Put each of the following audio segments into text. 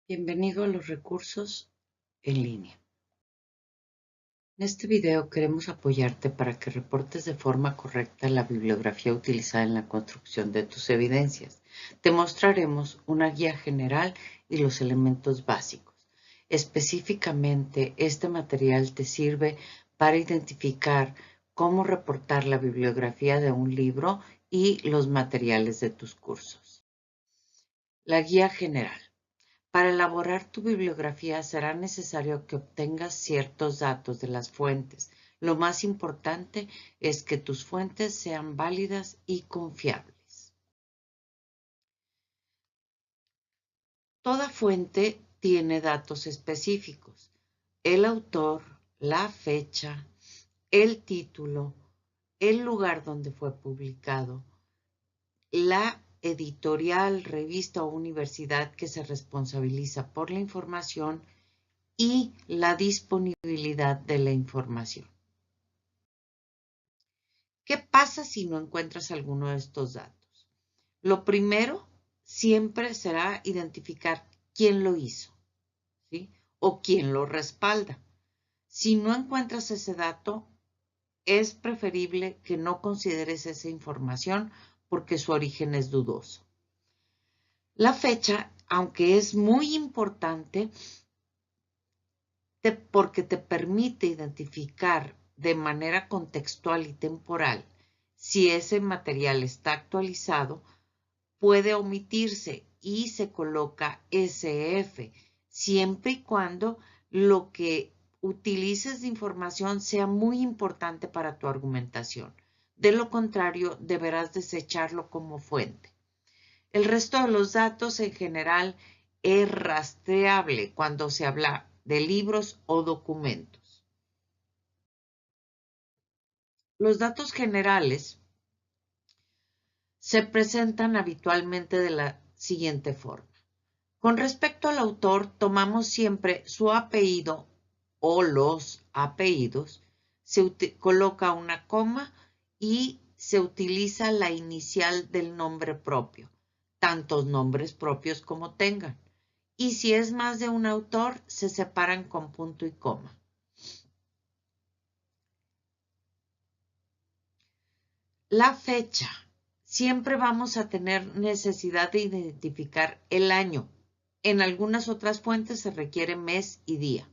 Bienvenido a los recursos en línea. En este video queremos apoyarte para que reportes de forma correcta la bibliografía utilizada en la construcción de tus evidencias. Te mostraremos una guía general y los elementos básicos. Específicamente, este material te sirve para identificar cómo reportar la bibliografía de un libro y los materiales de tus cursos. La guía general. Para elaborar tu bibliografía será necesario que obtengas ciertos datos de las fuentes. Lo más importante es que tus fuentes sean válidas y confiables. Toda fuente tiene datos específicos: el autor, la fecha, el título, el lugar donde fue publicado, la editorial, revista o universidad que se responsabiliza por la información y la disponibilidad de la información. ¿Qué pasa si no encuentras alguno de estos datos? Lo primero siempre será identificar quién lo hizo, ¿sí? O quién lo respalda. Si no encuentras ese dato, es preferible que no consideres esa información porque su origen es dudoso. La fecha, aunque es muy importante, porque te permite identificar de manera contextual y temporal si ese material está actualizado, puede omitirse y se coloca SF, siempre y cuando lo que utilices de información sea muy importante para tu argumentación. De lo contrario, deberás desecharlo como fuente. El resto de los datos en general es rastreable cuando se habla de libros o documentos. Los datos generales se presentan habitualmente de la siguiente forma. Con respecto al autor, tomamos siempre su apellido o los apellidos, se coloca una coma y se utiliza la inicial del nombre propio, tantos nombres propios como tengan. Y si es más de un autor, se separan con punto y coma. La fecha. Siempre vamos a tener necesidad de identificar el año. En algunas otras fuentes se requiere mes y día.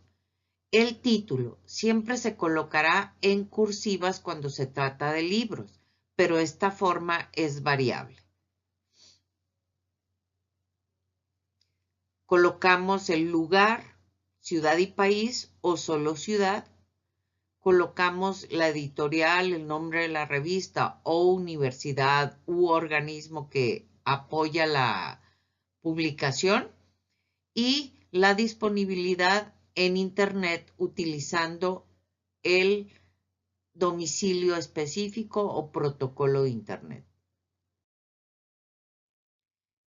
El título siempre se colocará en cursivas cuando se trata de libros, pero esta forma es variable. Colocamos el lugar, ciudad y país o solo ciudad. Colocamos la editorial, el nombre de la revista o universidad u organismo que apoya la publicación y la disponibilidad en Internet utilizando el domicilio específico o protocolo de Internet.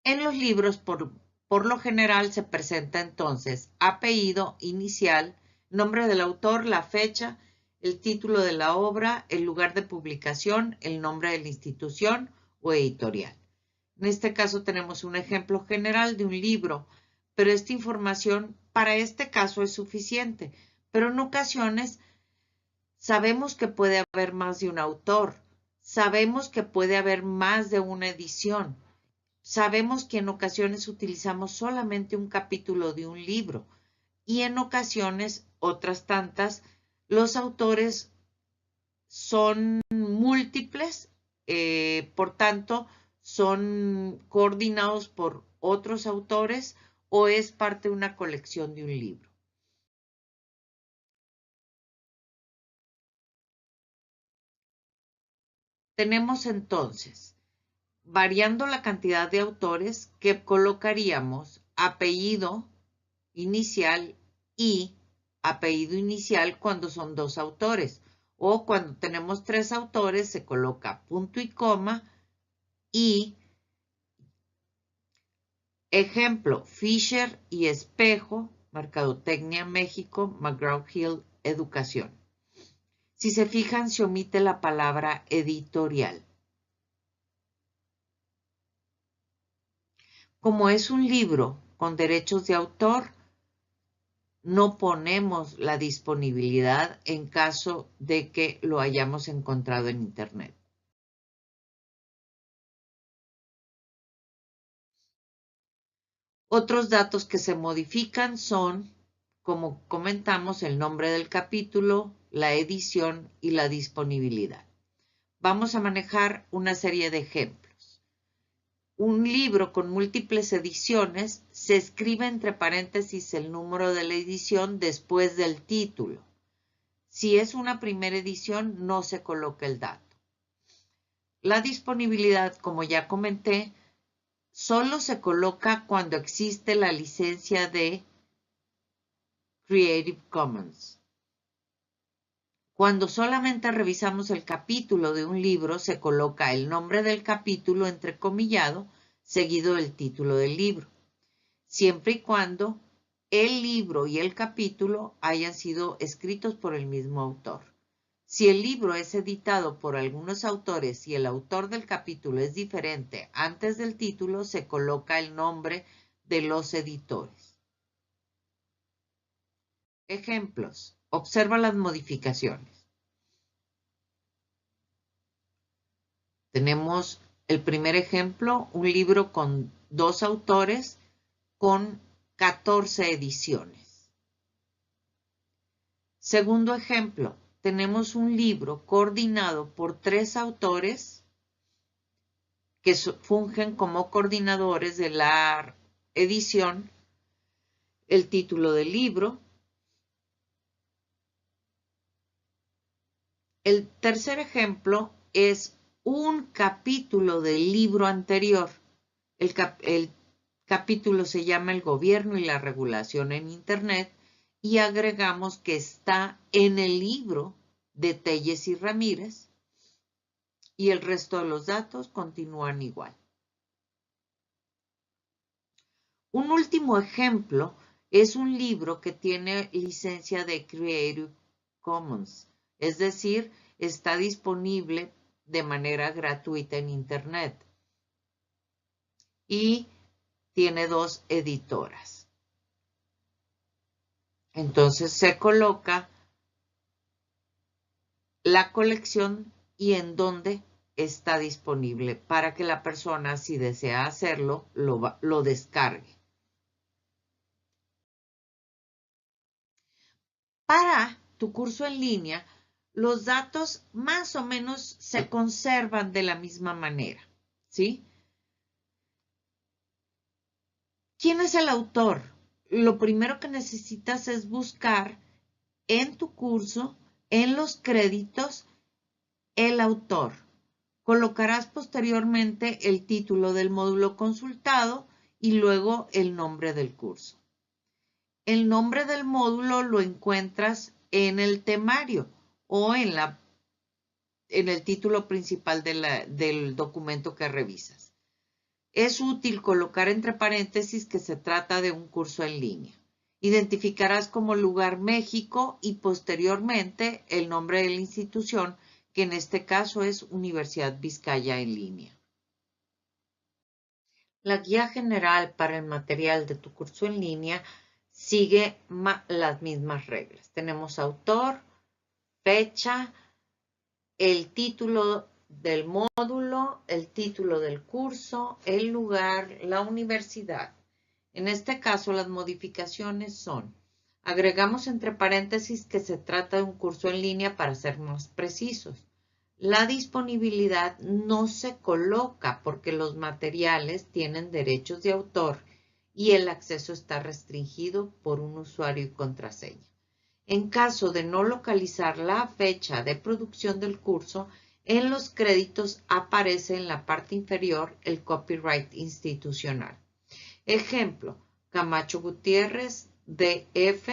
En los libros, por lo general, se presenta entonces apellido, inicial, nombre del autor, la fecha, el título de la obra, el lugar de publicación, el nombre de la institución o editorial. En este caso tenemos un ejemplo general de un libro, pero esta información para este caso es suficiente. Pero en ocasiones sabemos que puede haber más de un autor, sabemos que puede haber más de una edición, sabemos que en ocasiones utilizamos solamente un capítulo de un libro y en ocasiones, otras tantas, los autores son múltiples, por tanto, son coordinados por otros autores o es parte de una colección de un libro. Tenemos entonces, variando la cantidad de autores, que colocaríamos apellido inicial y apellido inicial cuando son dos autores. O cuando tenemos tres autores, se coloca punto y coma y ejemplo, Fisher y Espejo, Mercadotecnia México, McGraw-Hill, Educación. Si se fijan, se omite la palabra editorial. Como es un libro con derechos de autor, no ponemos la disponibilidad en caso de que lo hayamos encontrado en Internet. Otros datos que se modifican son, como comentamos, el nombre del capítulo, la edición y la disponibilidad. Vamos a manejar una serie de ejemplos. Un libro con múltiples ediciones se escribe entre paréntesis el número de la edición después del título. Si es una primera edición, no se coloca el dato. La disponibilidad, como ya comenté, solo se coloca cuando existe la licencia de Creative Commons. Cuando solamente revisamos el capítulo de un libro, se coloca el nombre del capítulo entrecomillado, seguido del título del libro, siempre y cuando el libro y el capítulo hayan sido escritos por el mismo autor. Si el libro es editado por algunos autores y el autor del capítulo es diferente, antes del título se coloca el nombre de los editores. Ejemplos. Observa las modificaciones. Tenemos el primer ejemplo, un libro con 2 autores con 14 ediciones. Segundo ejemplo, tenemos un libro coordinado por 3 autores que fungen como coordinadores de la edición, el título del libro. El tercer ejemplo es un capítulo del libro anterior. El capítulo se llama El gobierno y la regulación en Internet y agregamos que está en el libro de Telles y Ramírez y el resto de los datos continúan igual. Un último ejemplo es un libro que tiene licencia de Creative Commons, es decir, está disponible de manera gratuita en Internet y tiene 2 editoras. Entonces se coloca la colección y en dónde está disponible para que la persona, si desea hacerlo, lo descargue. Para tu curso en línea, los datos más o menos se conservan de la misma manera, ¿sí? ¿Quién es el autor? Lo primero que necesitas es buscar en tu curso, en los créditos, el autor. Colocarás posteriormente el título del módulo consultado y luego el nombre del curso. El nombre del módulo lo encuentras en el temario o en el título principal del documento que revisas. Es útil colocar entre paréntesis que se trata de un curso en línea. Identificarás como lugar México y posteriormente el nombre de la institución, que en este caso es Universidad Vizcaya en línea. La guía general para el material de tu curso en línea sigue las mismas reglas. Tenemos autor, fecha, el título del módulo, el título del curso, el lugar, la universidad. En este caso, las modificaciones son: agregamos entre paréntesis que se trata de un curso en línea para ser más precisos. La disponibilidad no se coloca porque los materiales tienen derechos de autor y el acceso está restringido por un usuario y contraseña. En caso de no localizar la fecha de producción del curso, en los créditos aparece en la parte inferior el copyright institucional. Ejemplo, Camacho Gutiérrez, DF,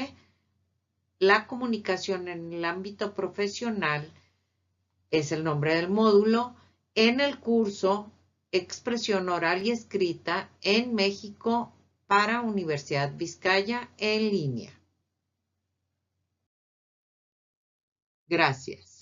la comunicación en el ámbito profesional es el nombre del módulo. En el curso, expresión oral y escrita en México para Universidad Vizcaya en línea. Gracias.